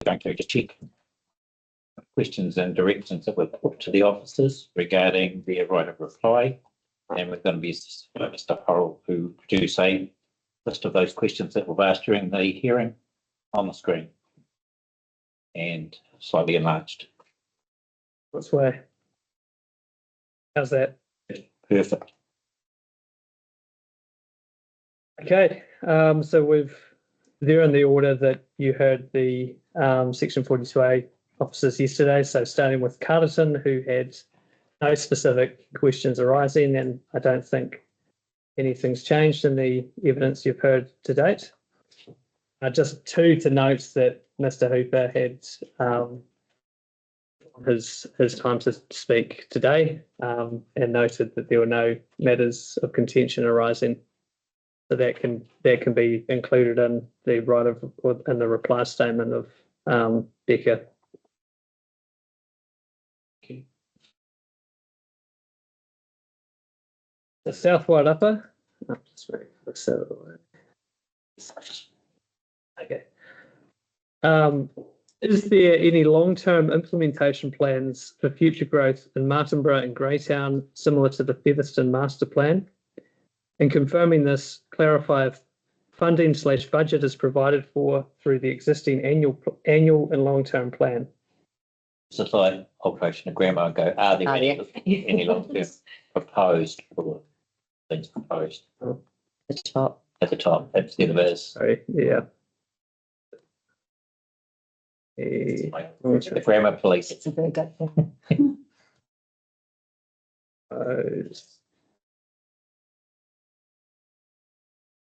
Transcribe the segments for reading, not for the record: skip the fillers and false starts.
going to just check questions and directions that were put to the officers regarding their right of reply. And we're going to be Mr. Hurrell, who produce a list of those questions that were asked during the hearing on the screen and slightly enlarged. This way. How's that? Perfect. Okay, so they're in the order that you heard the Section 42A officers yesterday. So starting with Carterton, who had no specific questions arising, and I don't think anything's changed in the evidence you've heard to date. Just two to note that Mr. Hooper had his time to speak today and noted that there were no matters of contention arising. So that can be included in the right of in the reply statement of Becca. Okay. The South Wairarapa. Okay. Is there any long-term implementation plans for future growth in Martinborough and Greytown similar to the Featherston Master Plan? And confirming this, clarify if funding/budget is provided for through the existing annual and long-term plan. Just like operation of grammar, go, are there any long-term proposed or things proposed? At the top. At the top, instead of as Sorry, yeah. the grammar police. It's a very good thing.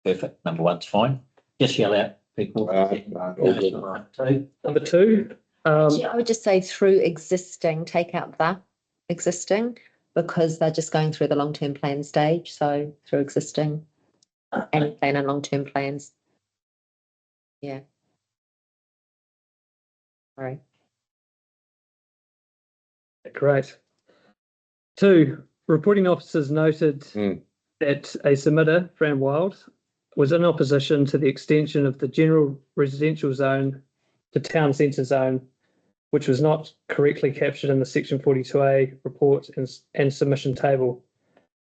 Perfect. Number one's fine. Just yell out, people. Number two. Actually, I would just say through existing, take out the existing, because they're just going through the long-term plan stage. So through existing and plan and long-term plans. Yeah. Sorry. Great. Two, reporting officers noted that a submitter, Fran Wild, was in opposition to the extension of the general residential zone to town centre zone, which was not correctly captured in the Section 42A report and submission table.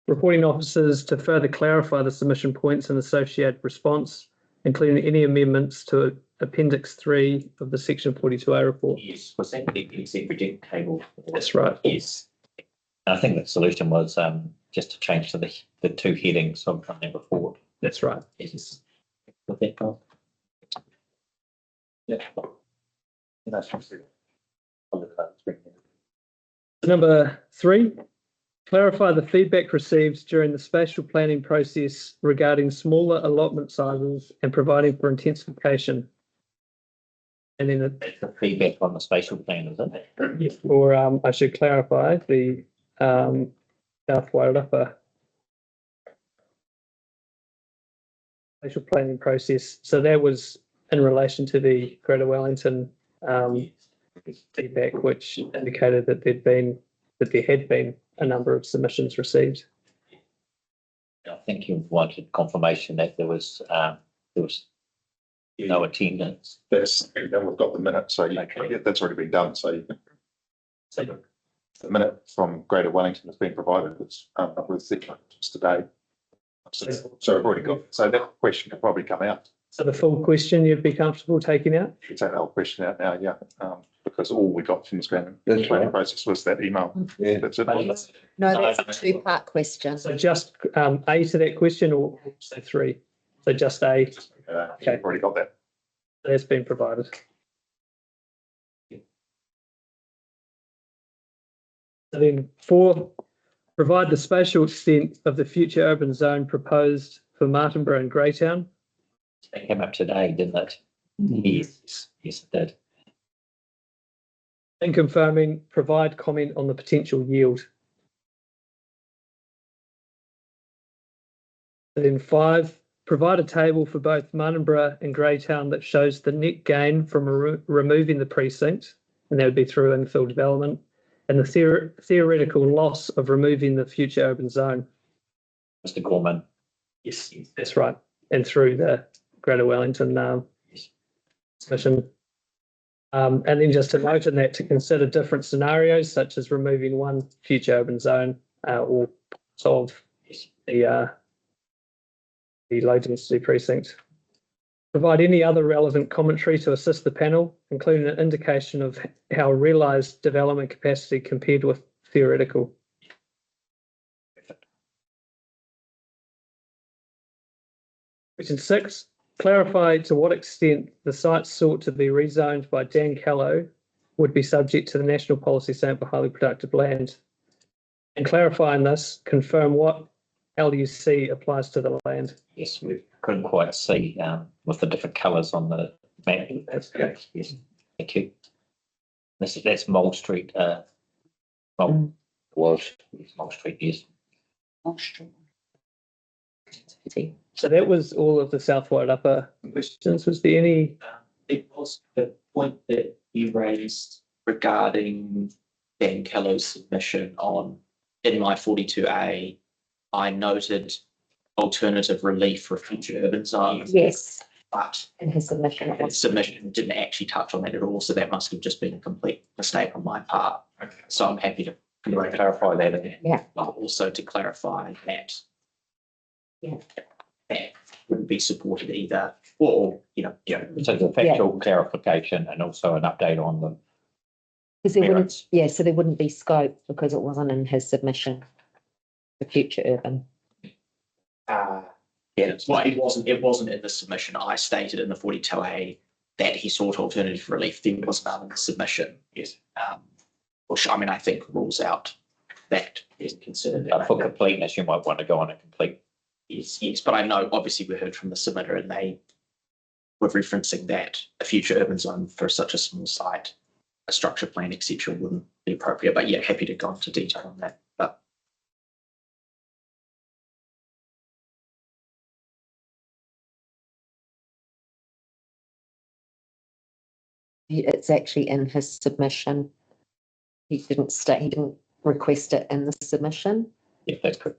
Reporting officers to further clarify the submission points and associated response, including any amendments to Appendix 3 of the Section 42A report. Yes, was that the exec reject table? That's right. Yes. I think the solution was just to change to the two headings from number 4. That's right. Yes. With that, Bob? Yeah. Number 3, clarify the feedback received during the spatial planning process regarding smaller allotment sizes and providing for intensification. And then the feedback on the spatial plan, is it? or I should clarify the South Wairarapa spatial planning process. So that was in relation to the Greater Wellington feedback, which indicated that there had been a number of submissions received. I think you wanted confirmation that there was no attendance. That's, and we've got the minute, so that's already been done. So the minute from Greater Wellington has been provided. It's with the today. So we've already got. So that question could probably come out. So the full question you'd be comfortable taking out? You can take the whole question out now, yeah, because all we got from this planning process was that email. Yeah. That's it. No, that's a two-part question. So just A to that question, or so 3? So just A. Okay. We've already got that. That's been provided. So then 4, provide the spatial extent of the future urban zone proposed for Martinborough and Greytown. That came up today, didn't it? Yes, yes, it did. And confirming, provide comment on the potential yield. And then 5, provide a table for both Martinborough and Greytown that shows the net gain from removing the precinct, and that would be through infill development, and the theoretical loss of removing the future urban zone. Mr. Gorman. Yes, that's right. And through the Greater Wellington submission. And then just to note in that to consider different scenarios such as removing one future urban zone or solve the low density precinct. Provide any other relevant commentary to assist the panel, including an indication of how realised development capacity compared with theoretical. Question 6, clarify to what extent the sites sought to be rezoned by Dan Callow would be subject to the National Policy Statement for Highly Productive Land. And clarifying this, confirm what LUC applies to the land. Yes, we couldn't quite see with the different colours on the map. That's good. Yes, thank you. That's Mole Street. Mole Street, yes. So that was all of the South Wairarapa questions. Was there any? It was the point that you raised regarding Dan Kello's submission on inline 42A. I noted alternative relief for future urban zones, Yes, but in his submission. it his was- submission didn't actually touch on that at all. So that must have just been a complete mistake on my part. So I'm happy to Clarify that. Yeah. but also to clarify that. Yeah. That wouldn't be supported either, or, Yeah, so the factual clarification and also an update on the Because there wouldn't, merits. yeah, so there wouldn't be scope because it wasn't in his submission for future urban. yeah, well, it wasn't in the submission. I stated in the 42A that he sought alternative relief. There was none in the submission. Yes. Which I mean, I think rules out that is considered. For completeness, you might want to go on a complete. Yes, but I know obviously we heard from the submitter and they were referencing that a future urban zone for such a small site, a structure plan, etc., wouldn't be appropriate. But yeah, happy to go into detail on that. But It's actually in his submission. He didn't request it in the submission. Yeah, that's good.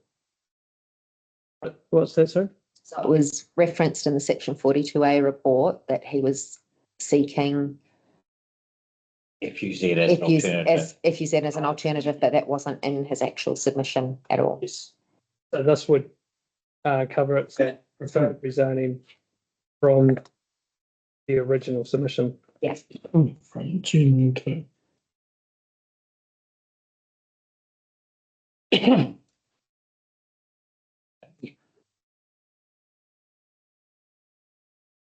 What's that, sir? So it was referenced in the section 42A report that he was seeking FUZ as an alternative. FUZ as an alternative, but that wasn't in his actual submission at all. Yes. So this would cover its preferred rezoning from the original submission. Yes. From June to.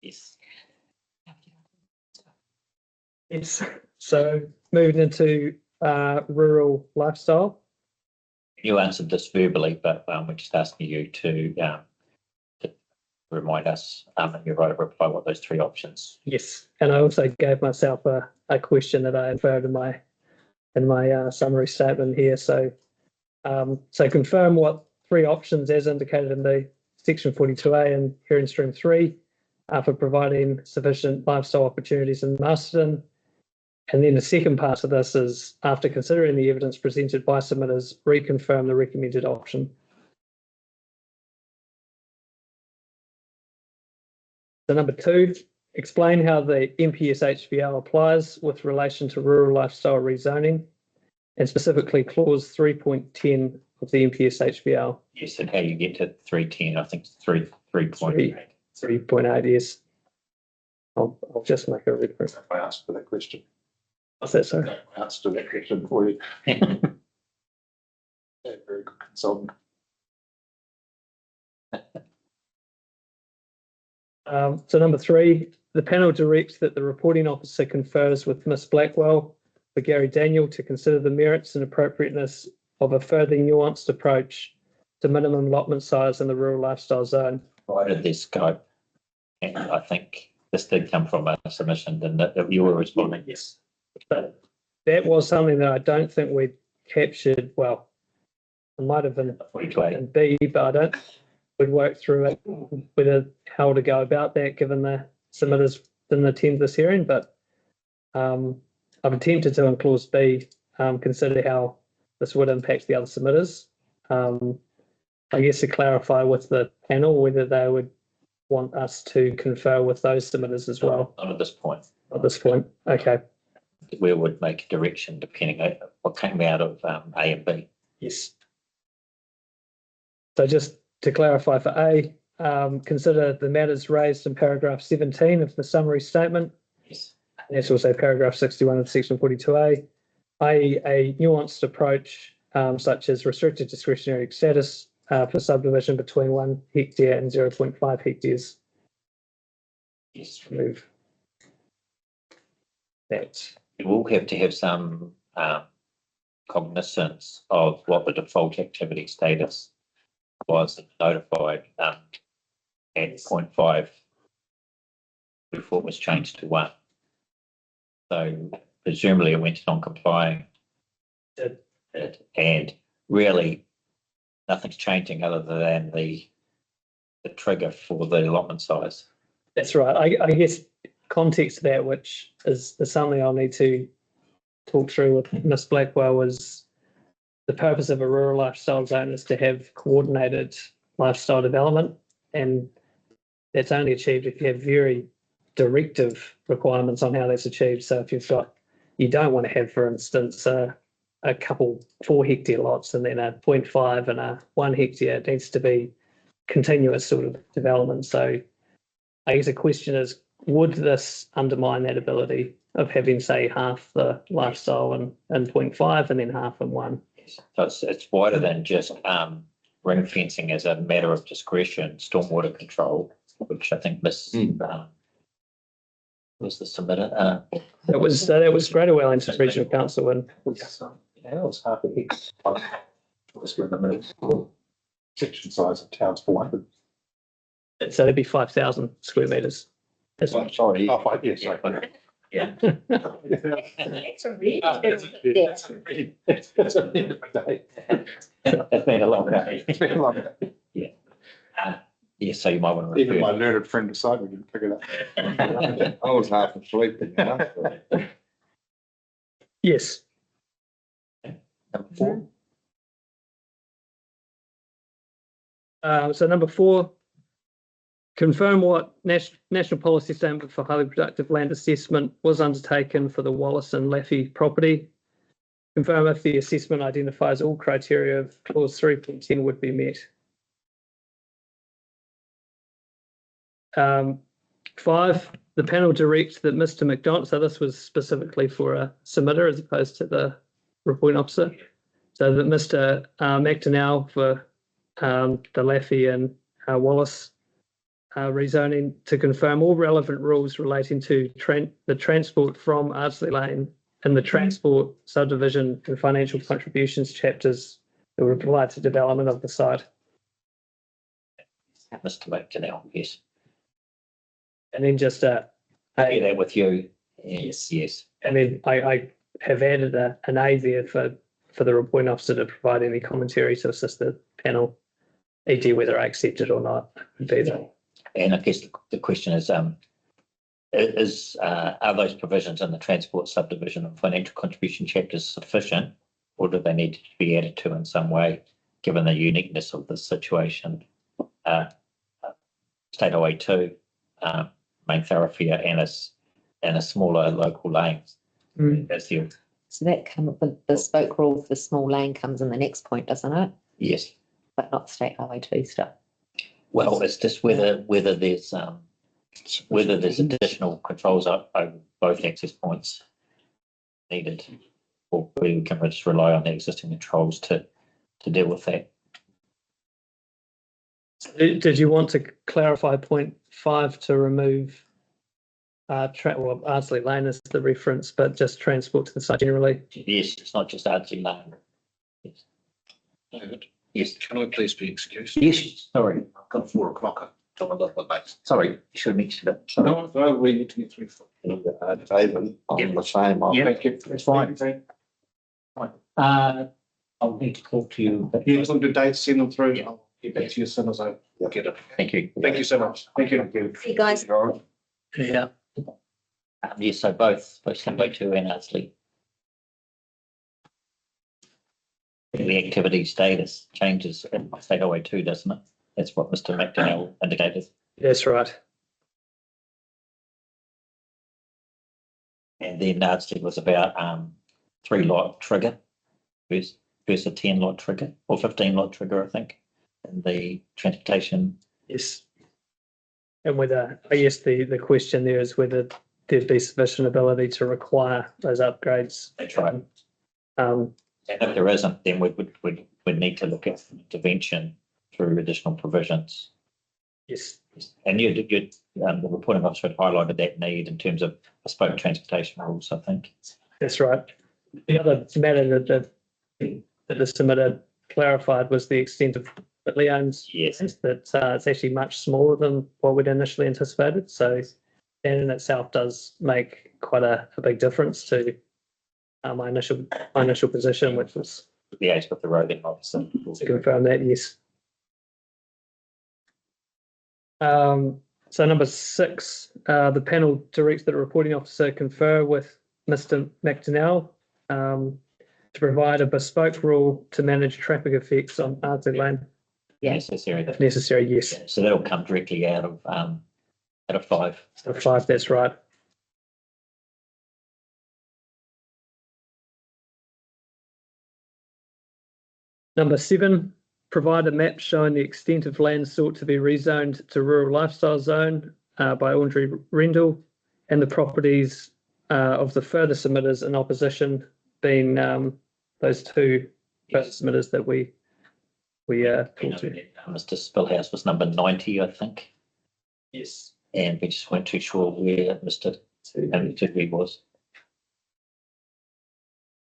Yes. Yes. So moving into rural lifestyle. You answered this verbally, but we're just asking you to remind us in your right of reply what those three options. Yes, and I also gave myself a question that I inferred in my summary statement here. So, so confirm what three options as indicated in the section 42A and hearing stream 3 for providing sufficient lifestyle opportunities in Masterton. And then the second part of this is after considering the evidence presented by submitters, reconfirm the recommended option. So number 2, explain how the MPS HBL applies with relation to rural lifestyle rezoning, and specifically clause 3.10 of the MPS HBL. Yes, and how you get to 310, I think 3.8. 3.8, yes. I'll just make a reference. I asked for that question. What's that, sorry? I answered that question for you. Yeah, very good consultant. So number 3, the panel directs that the reporting officer confers with Ms. Blackwell for Gary Daniel to consider the merits and appropriateness of a further nuanced approach to minimum allotment size in the rural lifestyle zone. Provided there's scope, and I think this did come from a submission, didn't it, that you were responding? Yes. But that was something that I don't think we captured well. It might have been in B, but I don't. We'd work through it, whether how to go about that, given the submitters didn't attend this hearing. But I've attempted to in clause B consider how this would impact the other submitters. I guess to clarify with the panel whether they would want us to confer with those submitters as well. Not at this point. At this point, okay. we would make a direction depending on what came out of A and B. Yes. So just to clarify for A, consider the matters raised in paragraph 17 of the summary statement. Yes. There's also paragraph 61 of section 42A, i.e. a nuanced approach such as restricted discretionary status for subdivision between 1 hectare and 0.5 hectares. Yes. Remove that. You will have to have some cognizance of what the default activity status was notified at 0.5 before it was changed to 1. So presumably it went non-complying. And really nothing's changing other than the trigger for the allotment size. That's right. I guess context to that, which is something I'll need to talk through with Ms. Blackwell, is the purpose of a rural lifestyle zone is to have coordinated lifestyle development, and that's only achieved if you have very directive requirements on how that's achieved. So if you don't want to have, for instance, a couple 4 hectare lots and then a 0.5 and a 1 hectare, it needs to be continuous sort of development. So I guess the question is, would this undermine that ability of having, say, half the lifestyle in 0.5 and then half in 1? So it's wider than just ring fencing as a matter of discretion, stormwater control, which I think Ms. Was the submitter. That was Greater Wellington Regional Council, and Yeah, it was half a hectare. That's where the section size of town's 400. so that'd be 5,000 square metres. That's Oh, sorry. Oh, 5, yes, sorry. Yeah. It's a really It's a day. It's been a long day. It's been a long day. Yeah, so you might want to Even my refer. learned friend decided we didn't pick it up. I was half asleep, you know. Yes. Number 4. So number 4, confirm what national policy statement for highly productive land assessment was undertaken for the Wallace and Laffey property. Confirm if the assessment identifies all criteria of clause 3.10 would be met. 5, the panel directs that Mr. McDonald, so this was specifically for a submitter as opposed to the reporting officer, so that Mr. McDonnell for the Laffey and Wallace rezoning to confirm all relevant rules relating to the transport from Ardsley Lane and the transport subdivision and financial contributions chapters that would apply to development of the site. Mr. McDonnell, yes. And then just Share that with you. Yes, yes. and then I have added an A there for the reporting officer to provide any commentary to assist the panel, e.g. whether I accept it or not. And I guess the question is are those provisions in the transport subdivision and financial contribution chapters sufficient, or do they need to be added to in some way, given the uniqueness of the situation? State Highway 2, main thoroughfare, and a smaller local lane. That's the So that the bespoke rule for the small lane comes in the next point, doesn't it? yes. But not State Highway 2 stuff. Well, it's just whether there's additional controls over both access points needed, or whether we can just rely on the existing controls to deal with that. Did you want to clarify 0.5 to remove Ardsley Lane as the reference, but just transport to the site generally? Yes, it's not just Ardsley Lane. Yes. David, Yes. can I please be excused? Yes. Sorry. I've got 4 o'clock. Tom, I love my mates. Sorry. You should have mentioned it. No, we need to get through. David, I'm the same. Yeah. Thank you. That's fine. I'll need to talk to you. You want the dates, send them through. Yeah. I'll get back to you as soon as I get it. Thank you. Thank you so much. Thank you. See you guys. Yeah. Yes, so both Highway 2 and Ardsley. The activity status changes in State Highway 2, doesn't it? That's what Mr. McDonnell indicated. That's right. And then it was about 3-lot trigger versus a 10-lot trigger or 15-lot trigger, I think, in the transportation. Yes. And whether, I guess the question there is whether there'd be sufficient ability to require those upgrades. That's right. Um, And if there isn't, then we'd need to look at intervention through additional provisions. yes. And the reporting officer had highlighted that need in terms of bespoke transportation rules, I think. That's right. The other matter that the submitter clarified was the extent of that Leon's. Yes. That it's actually much smaller than what we'd initially anticipated. So that in itself does make quite a big difference to my initial position, which was Liaise with the roading officer. to confirm that, yes. So number 6, the panel directs that a reporting officer confer with Mr. McDonnell to provide a bespoke rule to manage traffic effects on Ardsley Lane. Yeah. Necessary. If necessary, yes. So that'll come directly out of 5. So 5, that's right. Number 7, provide a map showing the extent of land sought to be rezoned to rural lifestyle zone by Audrey Rendell and the properties of the further submitters in opposition, being those 2 further submitters that we talked to. Mr. Spillhouse was number 90, I think. Yes. And we just weren't too sure where Mr. Tidby was.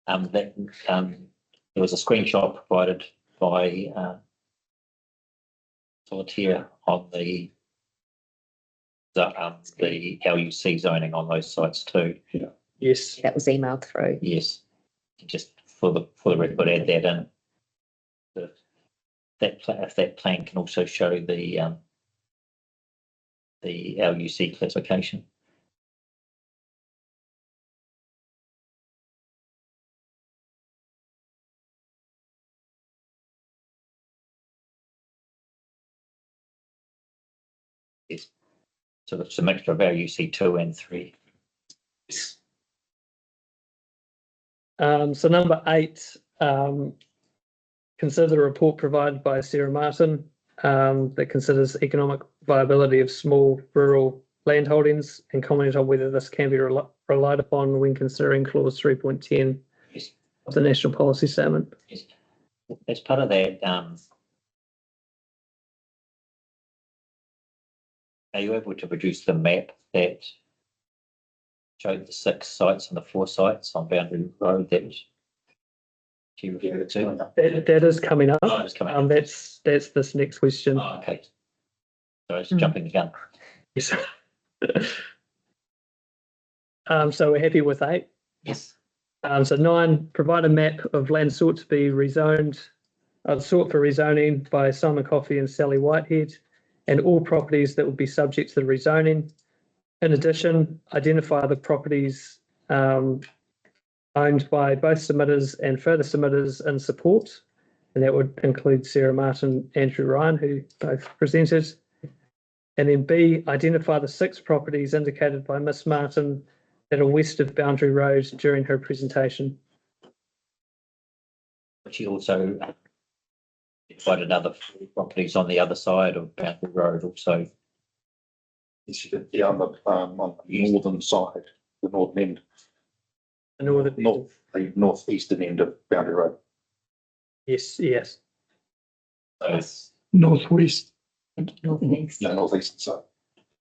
There was a screenshot provided by Solitaire on the LUC zoning on those sites too. Yes. That was emailed through. Yes, just for the record, add that in. If that plan can also show the LUC classification. Yes. So it's a mixture of LUC 2 and 3. So number 8, consider the report provided by Sarah Martin that considers economic viability of small rural land holdings and comment on whether this can be relied upon when considering clause 3.10 Yes. of the National Policy Statement. Yes. As part of that, are you able to produce the map that showed the 6 sites and the 4 sites on Boundary Road that she referred to? That is coming up. Oh, it's coming up. That's this next question. Oh, okay. So it's jumping the gun. Yes. So we're happy with 8. Yes. So 9, provide a map of land sought to be rezoned, sought for rezoning by Simon Coffey and Sally Whitehead, and all properties that would be subject to the rezoning. In addition, identify the properties owned by both submitters and further submitters in support, and that would include Sarah Martin, Andrew Ryan, who both presented. And then B, identify the 6 properties indicated by Miss Martin that are west of Boundary Road during her presentation. But she also provided other properties on the other side of Boundary Road also. She did the on the northern side, the northern end, the northeastern end of Boundary Road. Yes. So Northwest. Northeast. The northeastern side.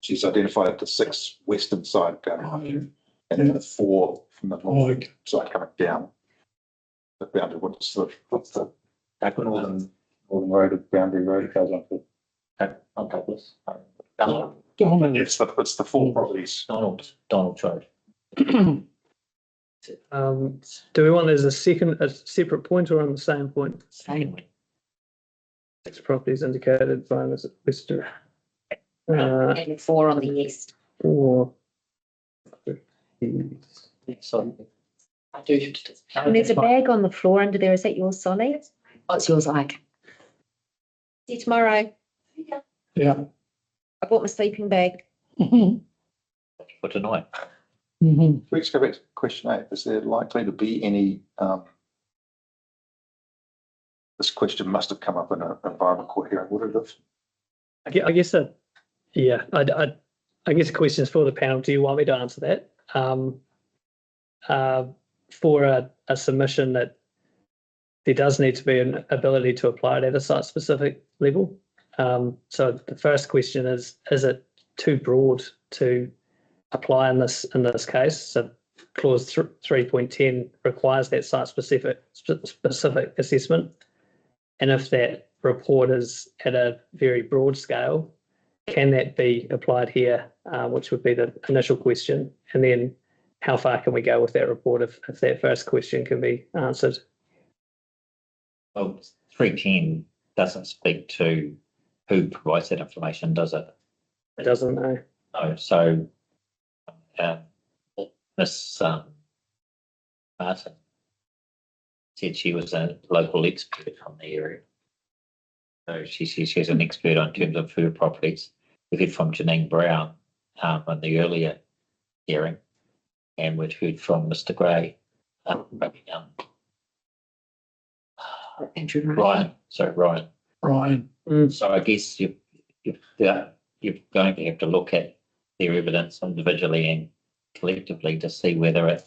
She's identified the 6 western side down, and then the 4 from the north side coming down. The boundary, what's the northern road of Boundary Road? It goes on to Douglas. it's the 4 properties. Donald Road. Do we want as a separate point or on the same point? Same. 6 properties indicated by Ms. Wester. And 4 on the east. Or Sorry. I do have to. And there's a bag on the floor under there. Is that yours, Solly? Oh, it's yours, Ike. See you tomorrow. Yeah. I bought my sleeping bag. For tonight. Let's go back to question 8. Is there likely to be any, this question must have come up in an environment court hearing, would it have? I guess that, yeah, I guess the question is for the panel. Do you want me to answer that? For a submission that there does need to be an ability to apply it at a site-specific level. So the first question is it too broad to apply in this case? So clause 3.10 requires that site-specific assessment. And if that report is at a very broad scale, can that be applied here, which would be the initial question? And then how far can we go with that report if that first question can be answered? Well, 310 doesn't speak to who provides that information, does it? It doesn't know. No, so Miss Martin said she was a local expert from the area. So she says she's an expert on terms of food properties. We heard from Janine Brown in the earlier hearing, and we'd heard from Mr. Gray, Andrew Ryan. So I guess you're going to have to look at their evidence individually and collectively to see whether it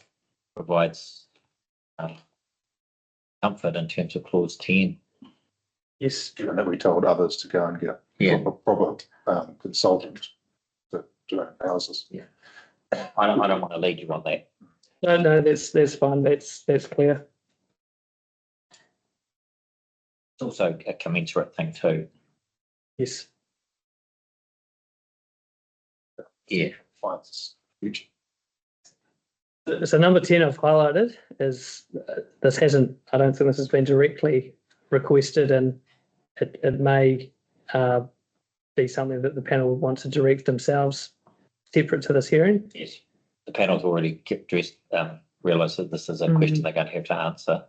provides comfort in terms of clause 10. Yes. Given that we told others to go and get a proper consultant to do analysis. Yeah. I don't want to lead you on that. No, that's fine. That's clear. It's also a commensurate thing too. Yes. Yeah. Finance future. So number 10 I've highlighted is this hasn't, I don't think this has been directly requested, and it may be something that the panel would want to direct themselves separate to this hearing. Yes. The panel's already realised that this is a question they're going to have to answer.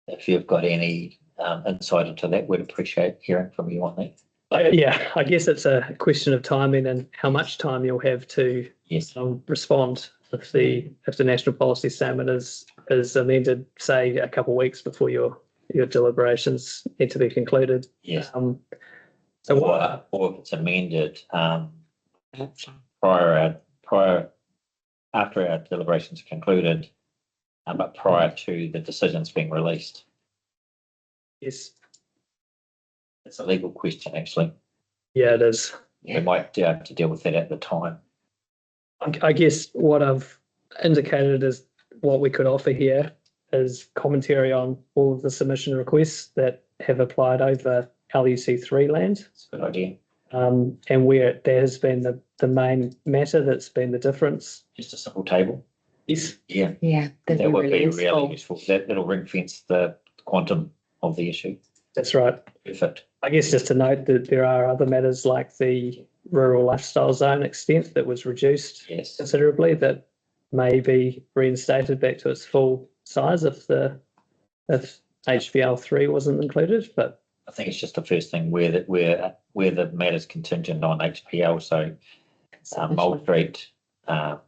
If you've got any insight into that, we'd appreciate hearing from you on that. Yeah, I guess it's a question of timing and how much time you'll have to respond. If the national policy statement is amended, say a couple of weeks before your deliberations need to be concluded. Yes. So or if it's amended after our deliberations are concluded, but prior to the decisions being released. Yes. It's a legal question, actually. Yeah, it is. We might have to deal with that at the time. I guess what I've indicated is what we could offer here is commentary on all of the submission requests that have applied over LUC3 land. It's a good idea. And where there has been the main matter that's been the difference. Just a simple table. Yes. Yeah. Yeah, That would be really useful. That'll ring fence the quantum of the issue. That's right. Perfect. I guess just to note that there are other matters like the rural lifestyle zone extent that was reduced considerably that may be reinstated back to its full size if HVL3 wasn't included. But I think it's just the first thing where the matter's contingent on HPL. So Mould Street, not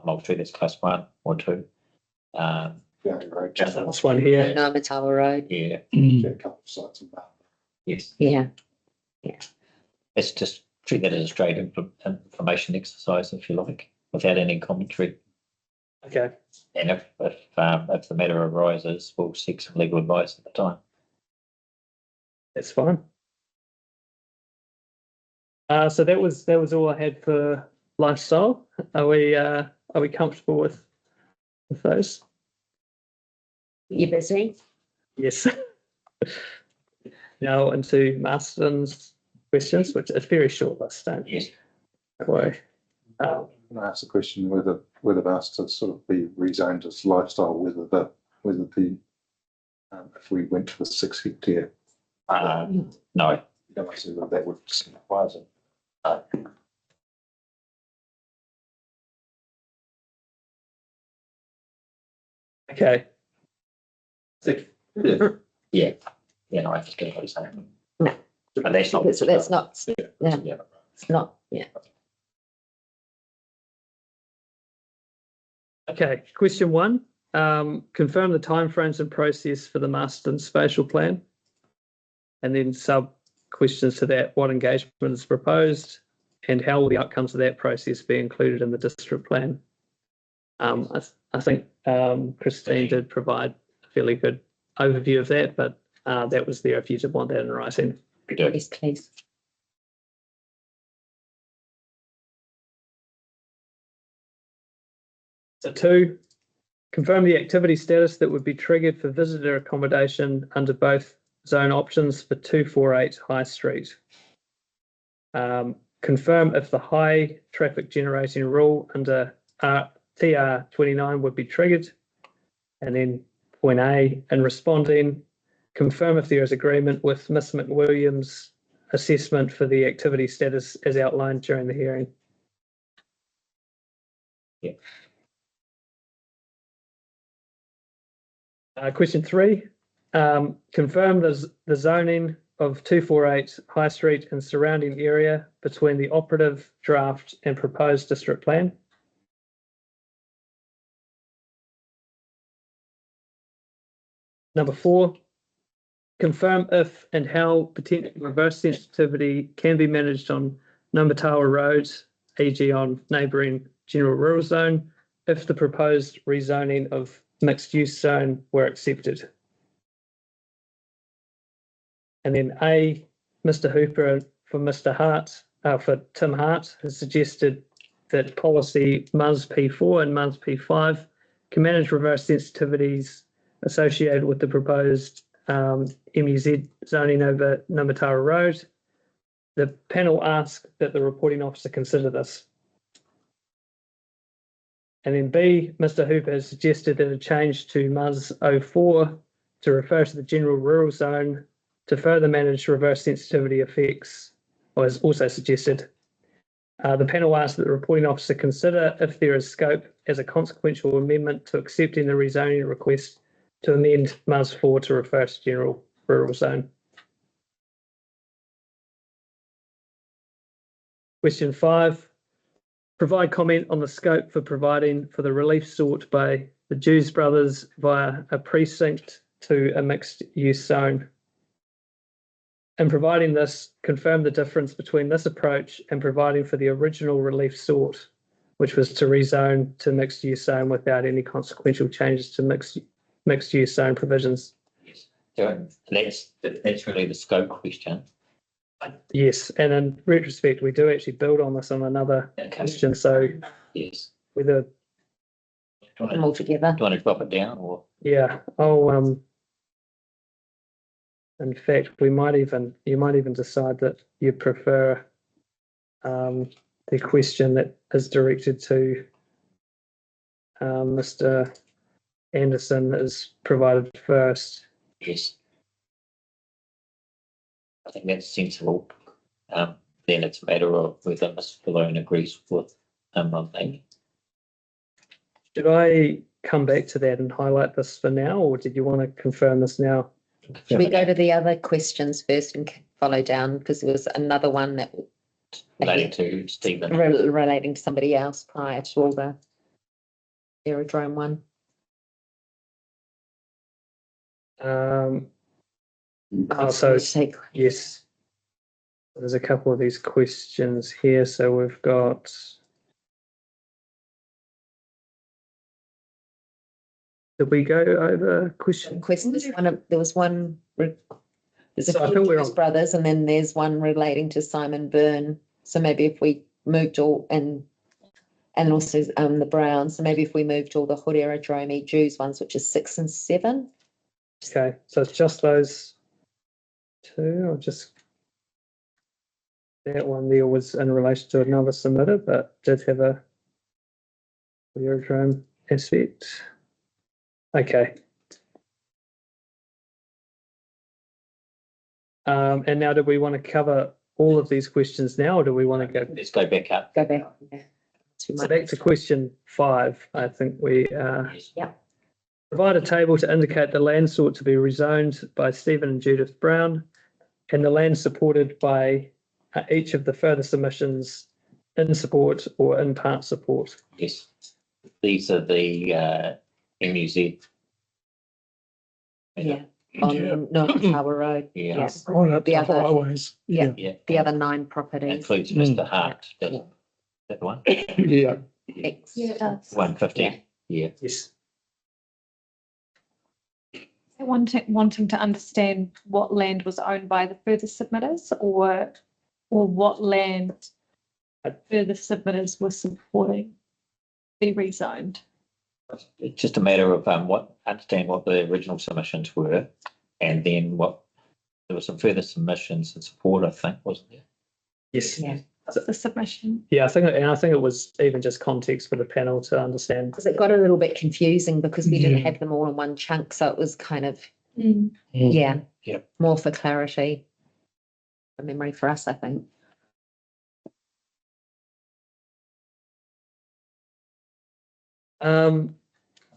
Mould Street, that's class 1 or 2. this one here. Noma Tower Road. Yeah. A couple of sites in that. Yes. Yeah. It's just treat that as a straight information exercise, if you like, without any commentary. Okay. And if the matter arises, we'll seek some legal advice at the time. That's fine. So that was all I had for lifestyle. Are we comfortable with those? You busy? Yes. Now into Marston's questions, which is a very short list, don't you? Yes. Don't worry. Can I ask the question whether that's to sort of be rezoned as lifestyle, whether the if we went to the 6 hectare, No. you don't see whether that would simplify it. Okay. Yeah. No, I understand what you're saying. No. But that's not. That's not. Yeah. It's not. Yeah. Okay, question 1. Confirm the timeframes and process for the Marston spatial plan. And then sub questions to that, what engagement is proposed and how will the outcomes of that process be included in the district plan? I think Christine did provide a fairly good overview of that, but that was there if you did want that in writing. Yes, please. So 2, confirm the activity status that would be triggered for visitor accommodation under both zone options for 248 High Street. Confirm if the high traffic generating rule under TR 29 would be triggered. And then point A, in responding, confirm if there is agreement with Ms. McWilliams' assessment for the activity status as outlined during the hearing. Yeah. Question 3, confirm the zoning of 248 High Street and surrounding area between the operative draft and proposed district plan. Number 4, confirm if and how potential reverse sensitivity can be managed on Number Road, e.g. on neighbouring general rural zone, if the proposed rezoning of mixed use zone were accepted. And then A, Mr. Hooper for Mr. Hart, for Tim Hart, has suggested that policy MUS P4 and MUS P5 can manage reverse sensitivities associated with the proposed MUZ zoning over Number Road. The panel asks that the reporting officer consider this. And then B, Mr. Hooper has suggested that a change to MUS 04 to refer to the general rural zone to further manage reverse sensitivity effects was also suggested. The panel asks that the reporting officer consider if there is scope as a consequential amendment to accepting the rezoning request to amend MUS 4 to refer to general rural zone. Question 5, provide comment on the scope for providing for the relief sought by the Jews brothers via a precinct to a mixed use zone. In providing this, confirm the difference between this approach and providing for the original relief sought, which was to rezone to mixed use zone without any consequential changes to mixed use zone provisions. Yes. So that's really the scope question. Yes, and in retrospect, we do actually build on this on another question. So Yes. whether, Do you Them all together. want to drop it down or? yeah, I'll in fact, you might even decide that you prefer the question that is directed to Mr. Anderson is provided first. Yes. I think that's sensible. Then it's a matter of whether Ms. Malone agrees with one thing. Should I come back to that and highlight this for now, or did you want to confirm this now? Should we go to the other questions first and follow down? Because there was another one that Relating to Stephen. relating to somebody else prior to all the aerodrome one. So Take- yes, there's a couple of these questions here. So we've got. Did we go over question? there was one. There's So I a think few we're Hughes on- brothers, and then there's one relating to Simon Byrne. So maybe if we moved all and also the Browns. So maybe if we moved all the Hood Aerodrome Jews ones, which is 6 and 7. Okay, so it's just those two. I'll just. That one there was in relation to another submitter, but did have a aerodrome aspect. Okay. And now do we want to cover all of these questions now, or do we want to go? Let's go back up. Go back. Yeah. So back to question 5, I think we Yes. provide a table to indicate the land sought to be rezoned by Stephen and Judith Brown and the land supported by each of the further submissions in support or in part support. Yes. these are the MUZ. Yeah, on North Tower Road. Yeah. Yes, On up The the other- highways. Yeah. Yeah. the other 9 properties. Includes Mr. Hart, Yeah. that one, Yeah. Ex- Yeah, it does. 150, yeah. Yes. Wanting to understand what land was owned by the further submitters or what land further submitters were supporting be rezoned. It's just a matter of understand what the original submissions were, and then there were some further submissions in support, I think, wasn't there? Yes. Yeah, That's the submission. Yeah, I think it was even just context for the panel to understand. because it got a little bit confusing because we didn't have them all in one chunk, so it was kind of, yeah. Yep. More for clarity. A memory for us, I think.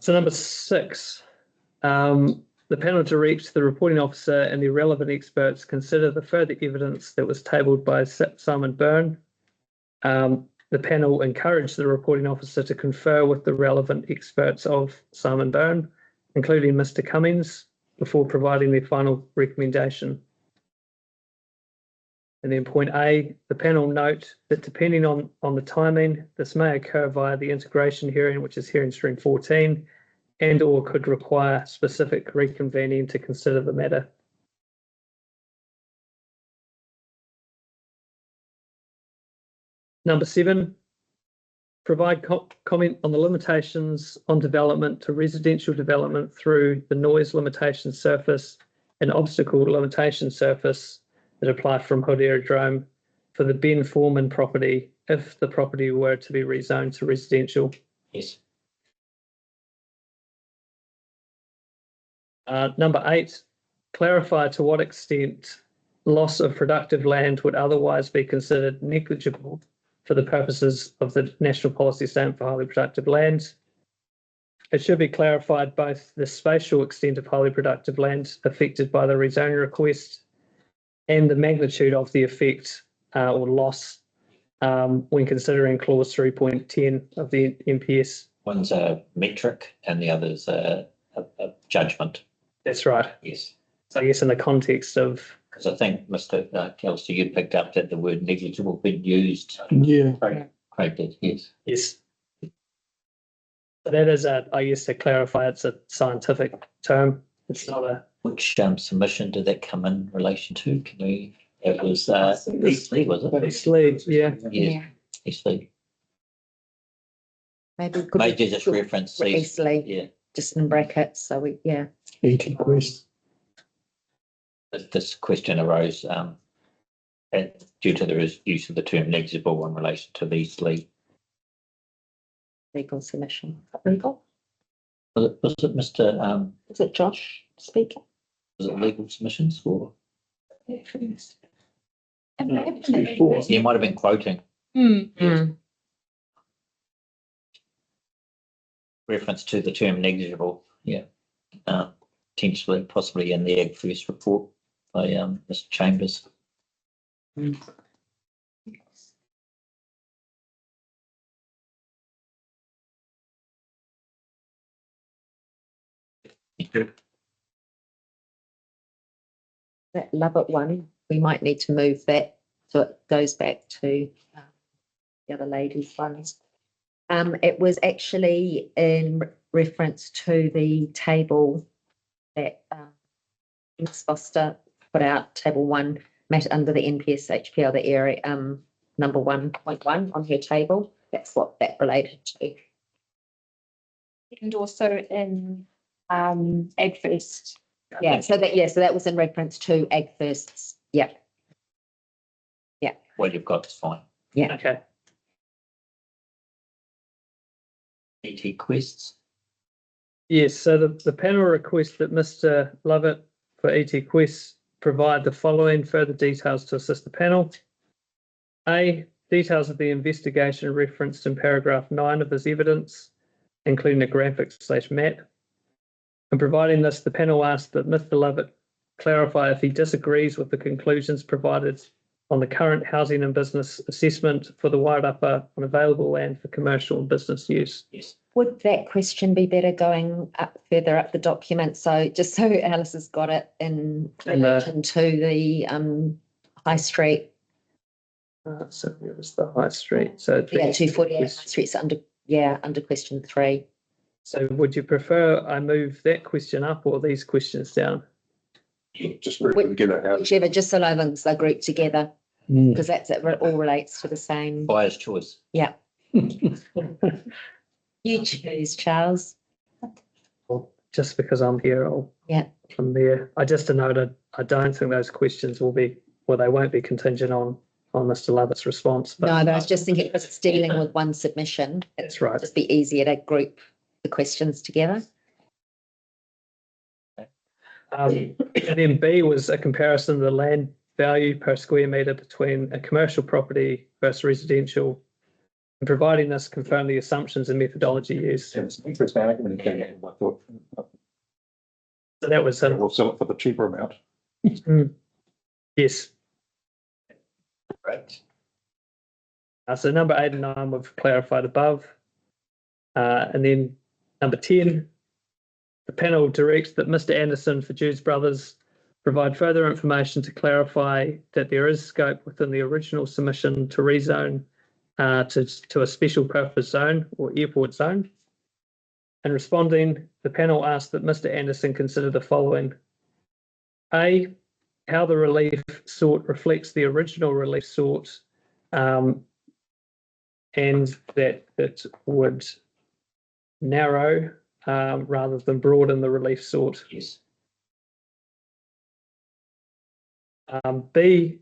So number 6, the panel directs the reporting officer and the relevant experts consider the further evidence that was tabled by Simon Byrne. The panel encouraged the reporting officer to confer with the relevant experts of Simon Byrne, including Mr. Cummings, before providing their final recommendation. And then point A, the panel note that depending on the timing, this may occur via the integration hearing, which is hearing stream 14, and or could require specific reconvening to consider the matter. Number 7, provide comment on the limitations on development to residential development through the noise limitation surface and obstacle limitation surface that apply from Hood Aerodrome for the Ben Foreman property if the property were to be rezoned to residential. Yes. Number 8, clarify to what extent loss of productive land would otherwise be considered negligible for the purposes of the National Policy Statement for Highly Productive Land. It should be clarified both the spatial extent of highly productive land affected by the rezoning request and the magnitude of the effect or loss when considering clause 3.10 of the NPS. One's a metric and the other's a judgment. That's right. Yes. So I guess in the context of, Because I think, Mr. Kelster, you picked up that the word negligible been used. Yeah. Craig did, yes. yes. That is I guess to clarify, it's a scientific term. It's not a, Which submission did that come in relation to? Can we, it was East Lee, was it? it's lead, yeah. Yes, East Lee. Maybe. could Maybe we- just reference these, Easily, yeah. just in brackets, so we, yeah. 80 quest. This question arose due to the use of the term negligible in relation to East Lee. Legal submission. Legal? Was it Mr. Is it Josh speaking? Was it legal submissions or? Before. He might have been quoting reference to the term negligible, yeah. Potentially, possibly in the Ag First report by Mr. Chambers. That Lovett one, we might need to move that so it goes back to the other lady's ones. It was actually in reference to the table that Ms. Foster put out, table 1, matter under the NPS HPL, the area number 1.1 on her table. That's what that related to. And also in Ag First. Yeah, so that was in reference to Ag Firsts. Yeah. What you've got is fine. Okay. ET quests. Yes, so the panel requests that Mr. Lovett for ET Quests provide the following further details to assist the panel. A, details of the investigation referenced in paragraph 9 of his evidence, including a graphic/map. And providing this, the panel asks that Mr. Lovett clarify if he disagrees with the conclusions provided on the current housing and business assessment for the Wairapa on available land for commercial and business use. Yes. Would that question be better going up further up the document? So just so Alice has got it in And, relation to the High Street, So where was the high street? So yeah, 248 High Street's under question 3. So would you prefer I move that question up or these questions down? Just group them together. How- Whichever, just so long they're grouped together, because that's it all relates to the same. Buyer's choice. Yeah. You choose, Charles. Just because I'm here, I'll Yeah. from there. I just noted, I don't think those questions will be, well, they won't be contingent on Mr. Lovett's response, but No, but I was just thinking because it's dealing with one submission, that's right. just be easier to group the questions together. And then B was a comparison of the land value per square metre between a commercial property versus residential, and providing us confirm the assumptions and methodology used. So that was, We'll sell it for the cheaper amount. yes. Right. So number 8 and 9 we've clarified above. And then number 10, the panel directs that Mr. Anderson for Jews Brothers provide further information to clarify that there is scope within the original submission to rezone to a special purpose zone or airport zone. And responding, the panel asked that Mr. Anderson consider the following. A, how the relief sought reflects the original relief sought, and that it would narrow rather than broaden the relief sought. Yes. B,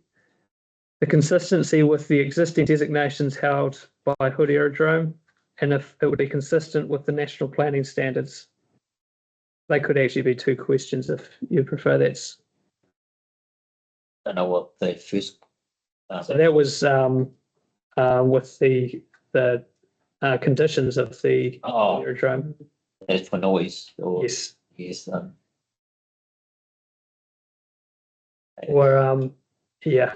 the consistency with the existing designations held by Hood Aerodrome, and if it would be consistent with the national planning standards. They could actually be 2 questions if you prefer. That's Don't know what the first. so that was with the conditions of the Oh, aerodrome. that's for noise or. Yes. Yes. Or yeah.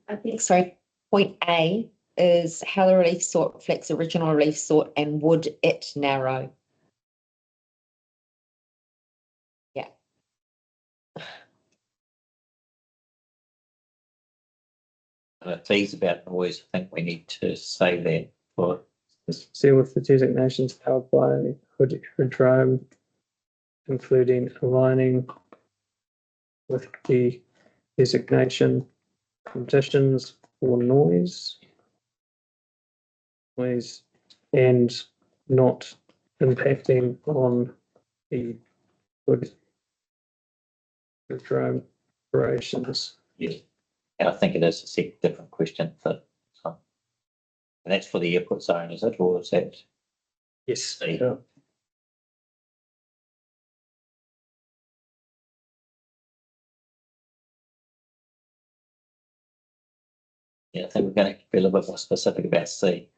I think, sorry, point A is how the relief sought reflects original relief sought and would it narrow? Yeah. These about noise, I think we need to say that for. See with the designations held by Hood Aerodrome, including aligning with the designation conditions for noise, and not impacting on the Hood Aerodrome operations. Yes. And I think it is a different question for some. And that's for the airport zone, is it, or is that? Yes. Yeah. Yeah, I think we're going to be a little bit more specific about C.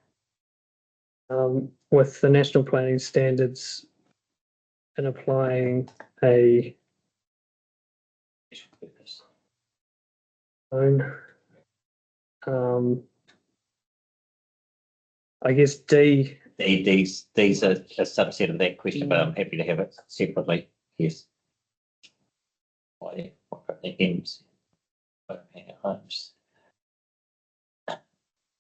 With the national planning standards and applying a zone. I guess D. These are a subset of that question, but I'm happy to have it separately. Yes. Why?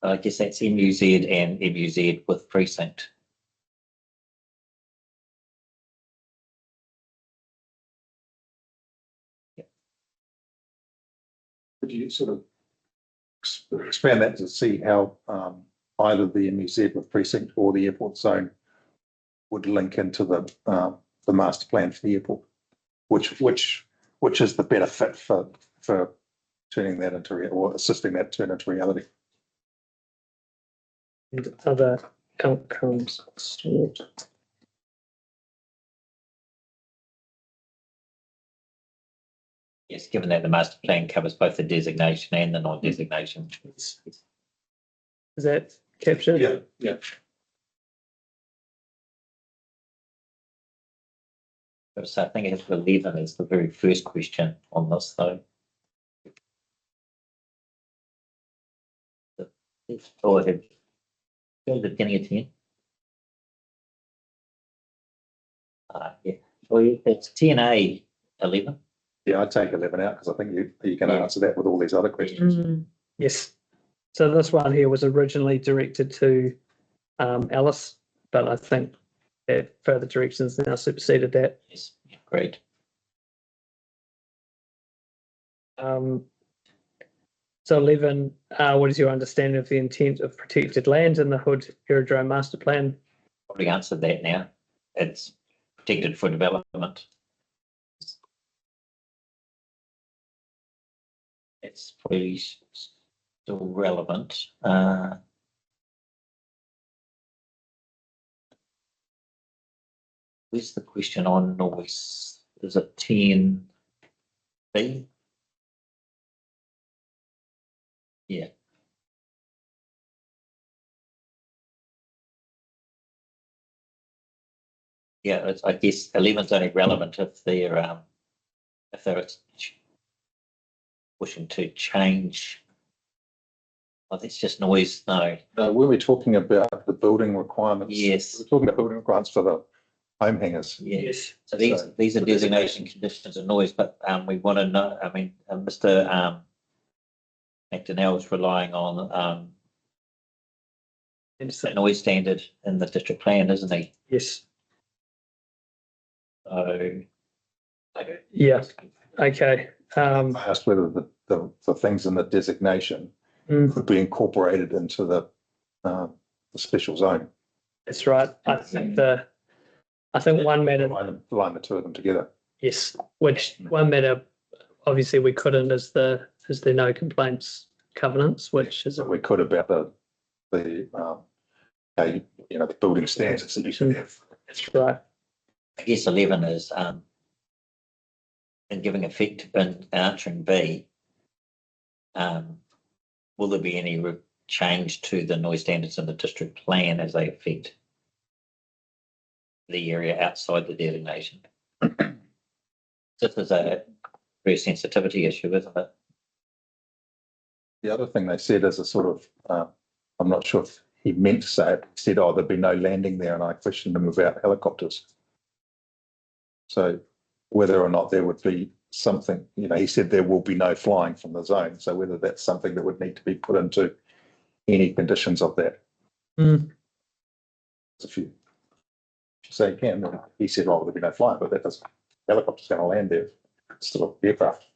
I guess that's MUZ and MUZ with precinct. Could you sort of expand that to see how either the MUZ with precinct or the airport zone would link into the master plan for the airport? Which is the better fit for turning that into or assisting that turn into reality? And other outcomes sought. Yes, given that the master plan covers both the designation and the non-designation. Is that captured? Yeah. So I think it's 11 is the very first question on this, though. Or have, go to the beginning of 10. Yeah, well, it's TNA 11. Yeah, I'd take 11 out because I think you can answer that with all these other questions. Yes. So this one here was originally directed to Alice, but I think that further directions now superseded that. Yes, great. So 11, what is your understanding of the intent of protected land in the Hood Aerodrome Master Plan? Probably answered that now. It's protected for development. It's probably still relevant. Where's the question on noise? Is it 10B? Yeah. Yeah, it's, I guess 11's only relevant if they're wishing to change. Oh, that's just noise. No. When we're talking about the building requirements, Yes. we're talking about building requirements for the home hangers. Yes. So these are designation conditions of noise, but we want to know. I mean, Mr. McDonnell is relying on a noise standard in the district plan, isn't he? Yes. So. Yeah. Okay. I asked whether the things in the designation could be incorporated into the special zone. That's right. I think one matter. Line the two of them together. Yes, which one matter, obviously we couldn't is the no complaints covenants, which is. So we could about the the building standards that you should have. That's right. I guess 11 is in giving effect in answering B. Will there be any change to the noise standards in the district plan as they affect the area outside the designation? This is a very sensitivity issue, isn't it? The other thing they said is a sort of, I'm not sure if he meant to say it, he said, oh, there'd be no landing there, and I questioned him about helicopters. So whether or not there would be something, he said there will be no flying from the zone. So whether that's something that would need to be put into any conditions of that. If you say you can, then he said, oh, there'll be no flying, but that doesn't, helicopter's going to land there. It's still an aircraft.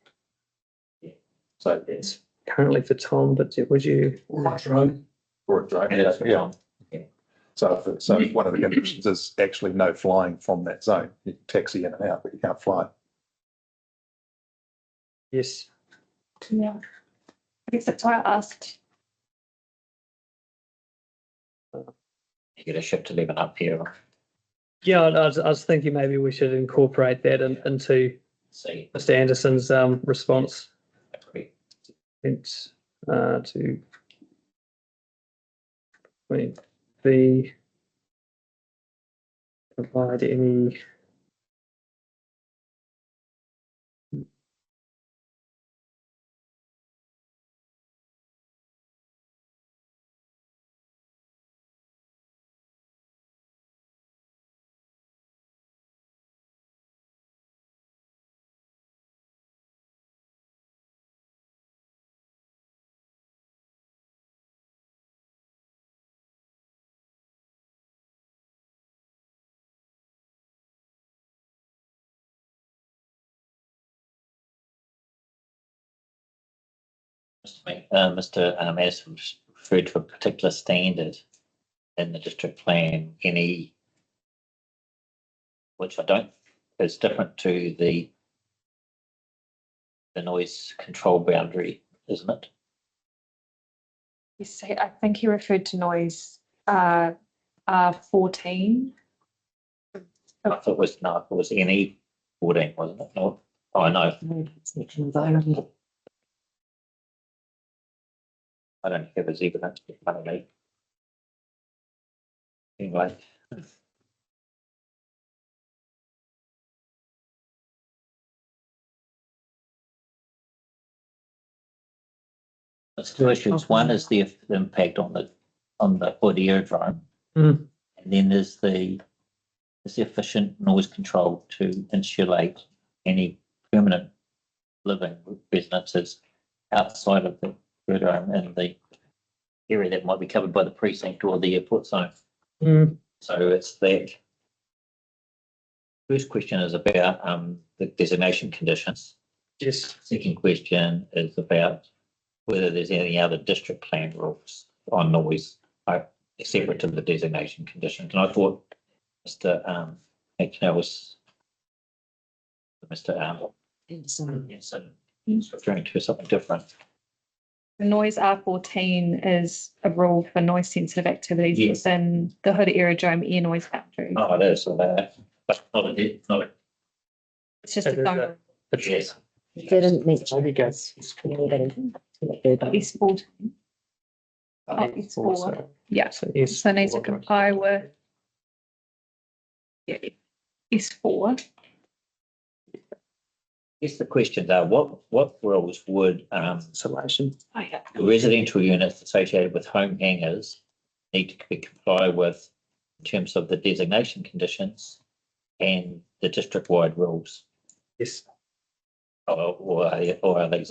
Yeah. So It's currently for Tom, but would you? or a drone. Yeah. So if one of the conditions is actually no flying from that zone, you can taxi in and out, but you can't fly. Yes. Yeah. I guess that's why I asked. You get a shift 11 up here. Yeah, I was thinking maybe we should incorporate that into See, Mr. Anderson's response. agree. It's to the provide any Mr. Madison referred to a particular standard in the district plan, which I don't, is different to the noise control boundary, isn't it? You say, I think he referred to noise R14. I thought it was NE 14, wasn't it? No. Oh, no. I don't have his evidence in front of me. Anyway. There's two issues. One is the impact on the Hood aerodrome. Mm. And then there's the efficient noise control to insulate any permanent living residences outside of the aerodrome in the area that might be covered by the precinct or the airport zone. Mm. So it's that. First question is about the designation conditions. Yes. Second question is about whether there's any other district plan rules on noise separate to the designation conditions. And I thought Mr. McNeil was Mr. Anderson was referring to something different. The noise R14 is a rule for noise sensitive activities Yes. within the Hood Aerodrome air noise boundary. Oh, it is, so that, but not a, It's just It a is zone. a- yes. Didn't mention. Maybe guys. S14. S4. Yeah. So yes. So needs to comply with. Yeah, S4. Guess the questions are what rules would Insulation. Oh, yeah. residential units associated with home hangars need to be comply with in terms of the designation conditions and the district-wide rules, Yes. or are they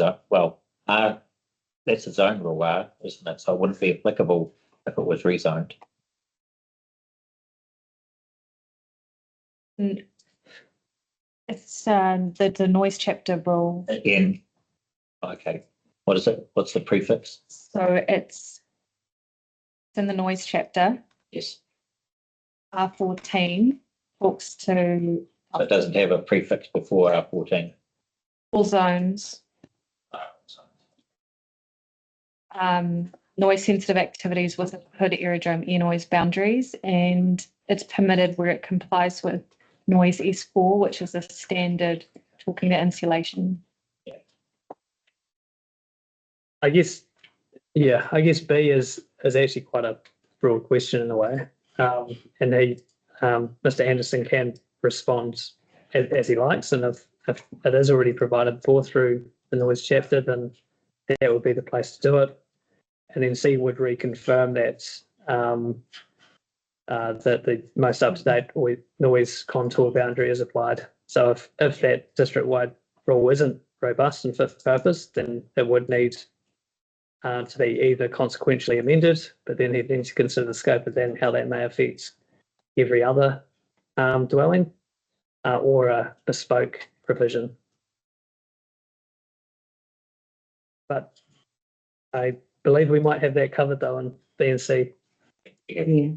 that's a zone rule, isn't it? So it wouldn't be applicable if it was rezoned. It's the noise chapter rule. Again, okay. What is it? What's the prefix? So it's in the noise chapter. Yes. R14 talks to So it doesn't have a prefix before R14. all zones, noise sensitive activities within Hood Aerodrome air noise boundaries, and it's permitted where it complies with noise S4, which is a standard talking to insulation. I guess B is actually quite a broad question in a way. And Mr. Anderson can respond as he likes. And if it is already provided for through the noise chapter, then that would be the place to do it. And then C would reconfirm that that the most up-to-date noise contour boundary is applied. So if that district-wide rule isn't robust and fit for purpose, then it would need to be either consequentially amended, but then he needs to consider the scope of then how that may affect every other dwelling, or a bespoke provision. But I believe we might have that covered though in B and C. Yeah.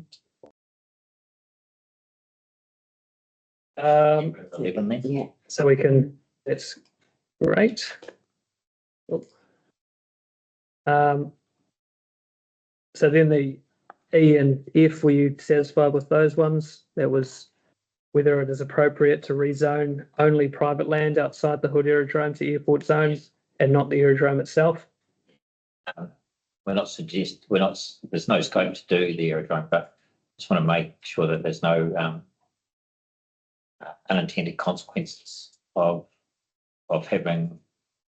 11 then? Yeah. So we can, that's great. So then the E and F, were you satisfied with those ones? That was whether it is appropriate to rezone only private land outside the Hood Aerodrome to airport zones and not the aerodrome itself. There's no scope to do the aerodrome, but just want to make sure that there's no unintended consequences of having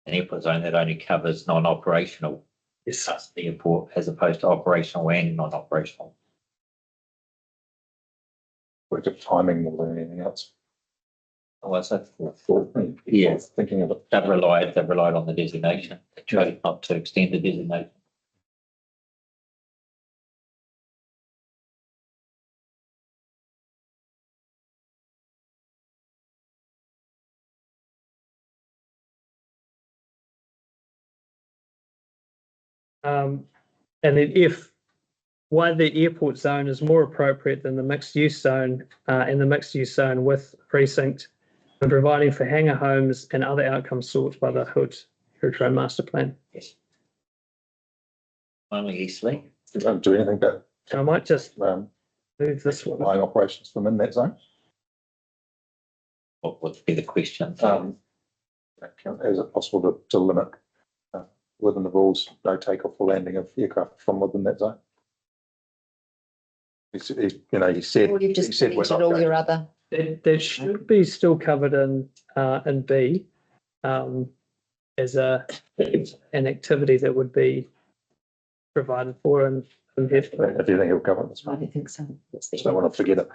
an airport zone that only covers non-operational. Yes. That's the airport as opposed to operational and non-operational. We're just timing more than anything else. Well, so, yeah, Thinking of it. they've relied on the designation. They chose not to extend the designation. And then if why the airport zone is more appropriate than the mixed use zone, and the mixed use zone with precinct, and providing for hangar homes and other outcomes sought by the Hood Aerodrome Master Plan. Yes. Only Eastleigh. You don't do anything but So I might just move this one. line operations from in that zone. What would be the question? Is it possible to limit within the rules, no takeoff or landing of aircraft from within that zone? He said, Or you've he just said we're mentioned not all going. your other. That should be still covered in B, as an activity that would be provided for and If you think he'll cover this I one, don't think so. That's the- just don't want to forget it.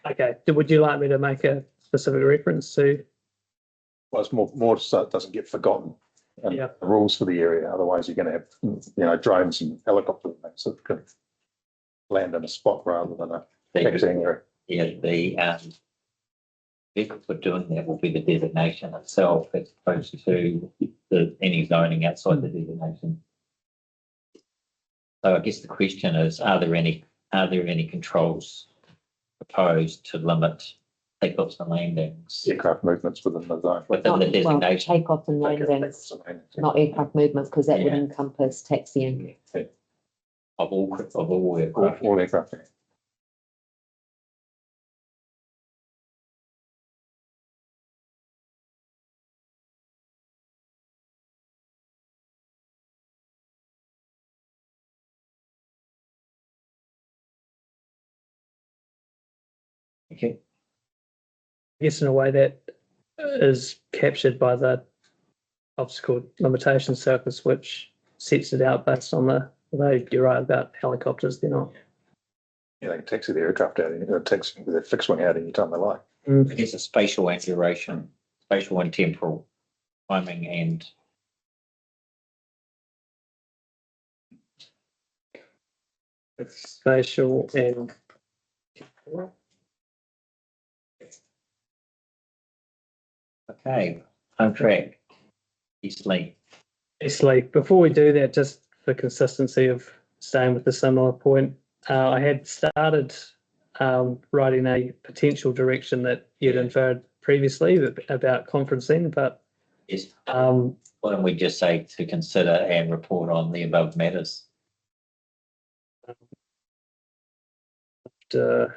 Okay, would you like me to make a specific reference to? Well, it's more so it doesn't get forgotten. And Yeah. the rules for the area, otherwise you're going to have, drones and helicopters and things that could land in a spot rather than a taxiing area. Yeah, the vehicle for doing that will be the designation itself as opposed to any zoning outside the designation. So I guess the question is, are there any controls proposed to limit takeoffs and landings Aircraft movements within the zone. within the Well, designation? takeoff and landings, not aircraft movements, because that would encompass taxiing. Of all aircraft. All aircraft. Okay. I guess in a way that is captured by the obstacle limitation circus, which sets it out based on although you're right about helicopters, they're not. Yeah, they can taxi the aircraft out, taxi the fixed wing out anytime they like. I guess a spatial and duration, spatial and temporal timing and Spatial and okay, home track, Eastleigh. Eastleigh. Before we do that, just for consistency of staying with the similar point, I had started writing a potential direction that you'd inferred previously about conferencing, but Yes. Why don't we just say to consider and report on the above matters? uh,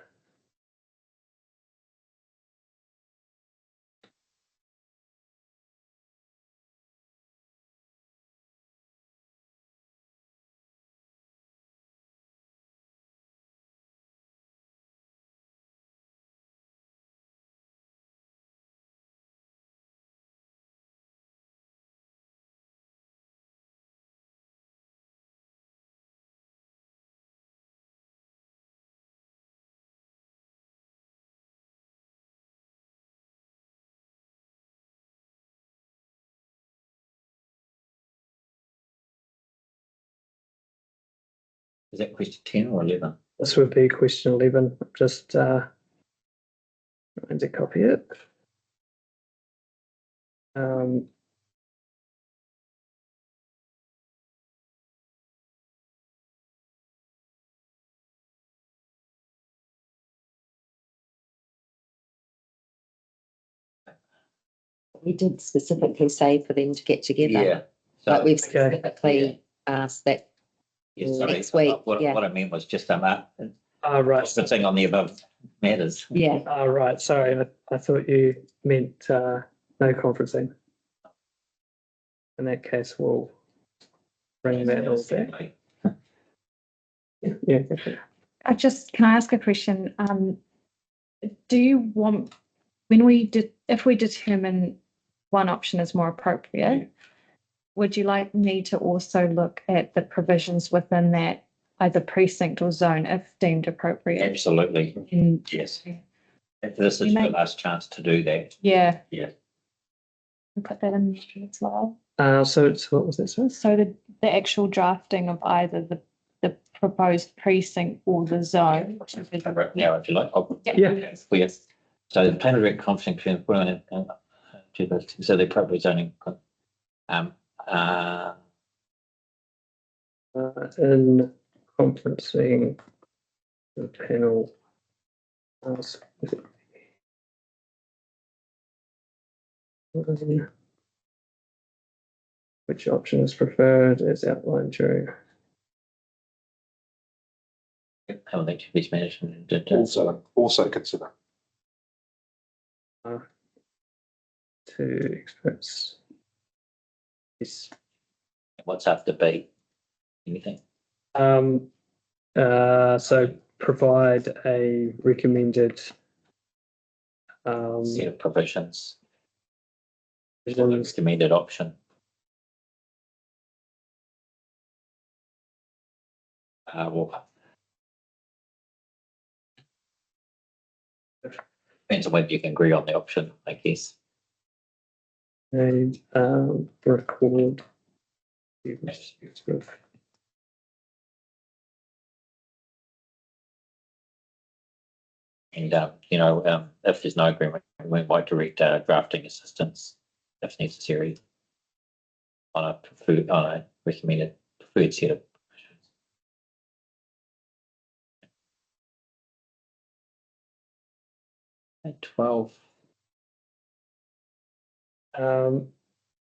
Is that question 10 or 11? this would be question 11. Just trying to copy it. We did specifically say for them to get together. Yeah. Like So, we've Okay. specifically asked that. yeah, sorry, next week, what yeah. I meant was just Right. conferencing on the above matters. Yeah, Right. Sorry, I thought you meant no conferencing. In that case, we'll bring that all back. Yeah. Can I ask a question? Do you want, if we determine one option is more appropriate, would you like me to also look at the provisions within that either precinct or zone if deemed appropriate? Absolutely, And yes. This is your last chance to do that. yeah. Yeah. Put that in as well. So what was that, sorry? So the actual drafting of either the proposed precinct or the zone. Cover it now if you like. Yeah. Clear. So the plan of direct conferencing between employment and so the appropriate zoning. In conferencing, the panel. Which option is preferred as outlined during. How they should be management. Also consider. To experts. Yes. What's after B? Anything? So provide a recommended Set of provisions. provisions Recommended option. Well, depends on whether you can agree on the option, I guess. And record. And, if there's no agreement, we might direct drafting assistance if necessary on a recommended preferred set of. At 12.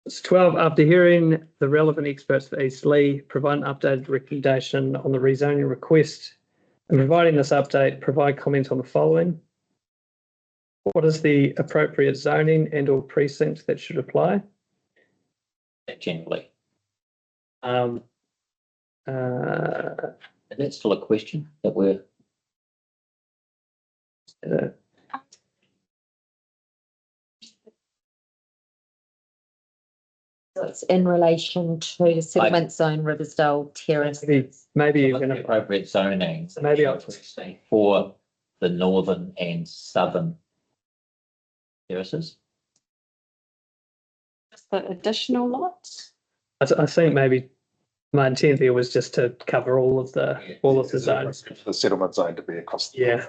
It's 12, after hearing the relevant experts for East Lee, provide an updated recommendation on the rezoning request. And providing this update, provide comment on the following. What is the appropriate zoning and or precinct that should apply? Generally. Um, And that's still a question that we're. So it's in relation to the settlement zone, Riversdale Terrace. maybe you're What's going the to, appropriate zoning. So maybe I'll- for the northern and southern terraces. Just the additional lots. I think maybe my intent there was just to cover all of the zones. The settlement zone to be across. Yeah.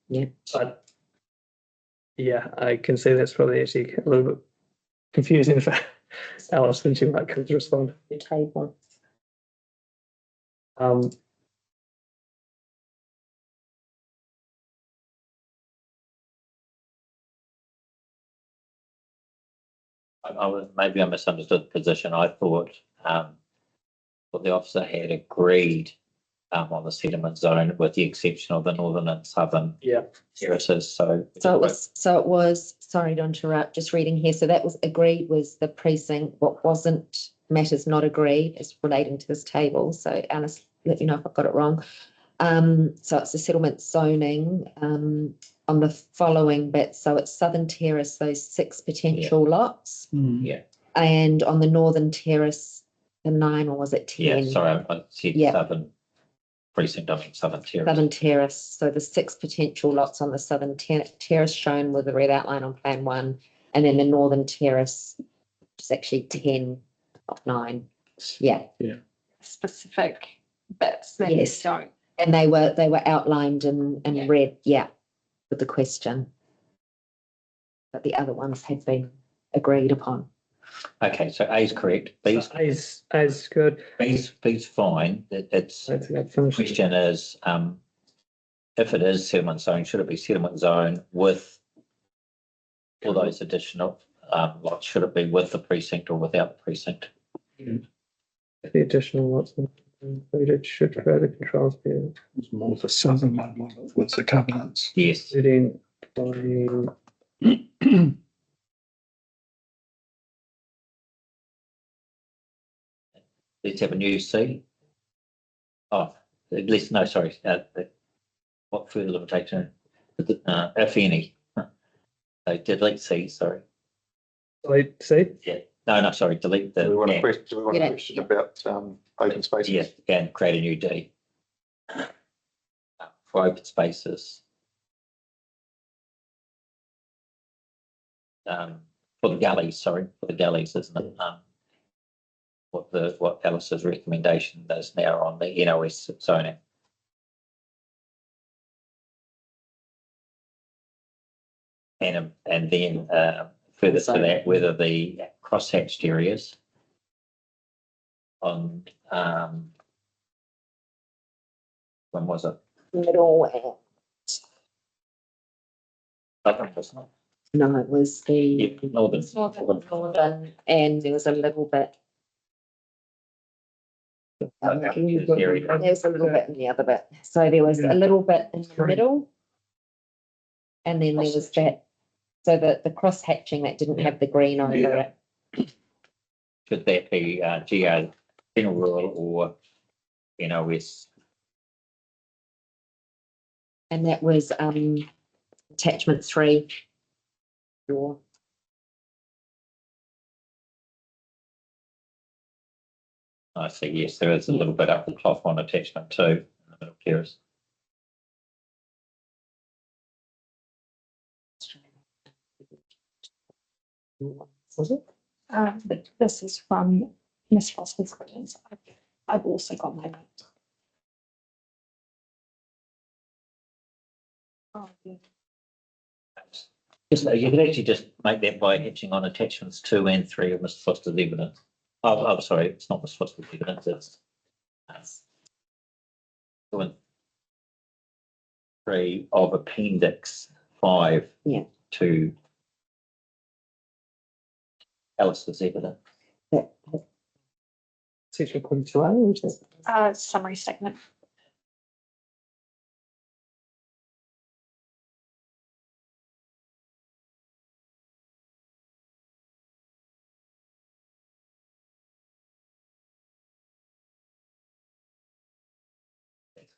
Yeah. But yeah, I can see that's probably actually a little bit confusing for Alice when she might come to respond. The table. Maybe I misunderstood the position. I thought, what the officer had agreed, on the settlement zone with the exception of the northern and southern Yeah. terraces, so. So it was, sorry to interrupt, just reading here. So that was agreed was the precinct. What wasn't, matters not agreed is relating to this table. So Alice, let me know if I've got it wrong. So it's the settlement zoning, on the following bit. So it's Southern Terrace, those 6 potential lots. Yeah, And on the Northern Terrace, the 9, or was it 10? yeah, sorry, I said Yeah. southern precinct, I mean southern terrace. Southern Terrace, so the 6 potential lots on the Southern Terrace shown with the red outline on plan 1, and then the Northern Terrace, which is actually 10 of 9. Yeah, Specific bits that Yes. don't. and they were outlined in Yeah. red, yeah, with the question. But the other ones had been agreed upon. Okay, so A is correct, B's As good. B's fine, it's. I think I've finished. Question is, if it is settlement zone, should it be settlement zone with all those additional, lots, should it be with the precinct or without the precinct? The additional lots included should further controls be It's more the southern one with the covenants. Yes, including by let's have a new C. Oh, no, sorry, what further limitation, if any? So delete C, sorry, delete C. no, sorry, delete the. Do we want a and. question, do we want Yeah. a question about, open spaces? Yeah, and create a new D. For open spaces. For the galleys, isn't it? What Alice's recommendation is now on the NOS zoning. And then, further to that, whether the crosshatched areas on, when was it? Middle, Southern, wasn't it? no, it was the Yeah, northern. northern, and there was a little bit. Area. There was a little bit in the other bit. So there was a little bit in the middle. And then there was that, so the cross hatching that didn't have the green over it. Should that be, GR, general rural or NOS? And that was attachment 3. Your- I see, yes, there is a little bit up the cloth on attachment two, in the middle terrace. Was it? But this is from Miss Foster's comments. I've also got my notes. Oh, yeah. Just, you could actually just make that by hitching on attachments 2 and 3 of Mr Foster's evidence. Oh, sorry, it's not Mr Foster's evidence, it's 2 and 3 of appendix 5. Yeah. To Alice's evidence. Section 42A, which is Summary statement.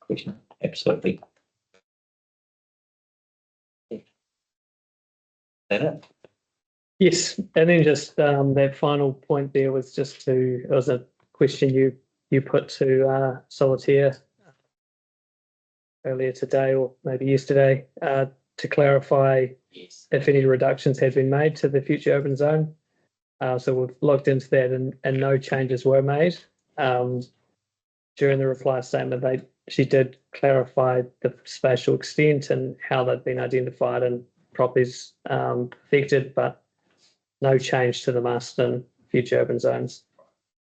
Question, absolutely. That it? yes, and then just that final point there was just to, it was a question you put to Solitaire earlier today or maybe yesterday to clarify Yes. if any reductions had been made to the future urban zone. So we've looked into that and no changes were made. During the reply statement, she did clarify the spatial extent and how they've been identified and properties affected, but no change to the Marston future urban zones.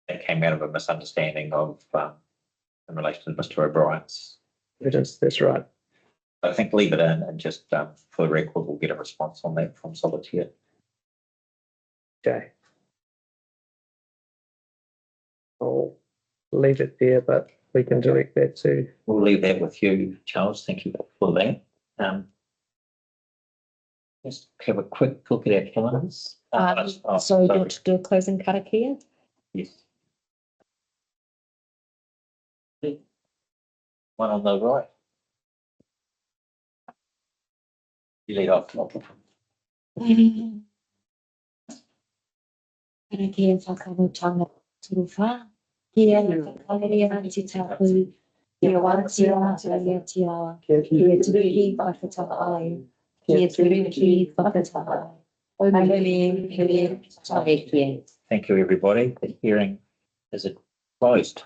That came out of a misunderstanding of in relation to Mr O'Brien's. Evidence, that's right. I think leave it in and just for the record, we'll get a response on that from Solitaire. Okay. I'll leave it there, but we can direct that to. We'll leave that with you, Charles. Thank you for that. Just have a quick look at our plans. So you want to do a closing karakia? Yes. One on the right. You lead off. Karakia whakamutanga turuwha. Kia whakareria te tapu. Kia wātia aia te awa. Kia turuhi whakataka ai. Kia turuhi whakataka ai. Thank you, everybody. The hearing is closed.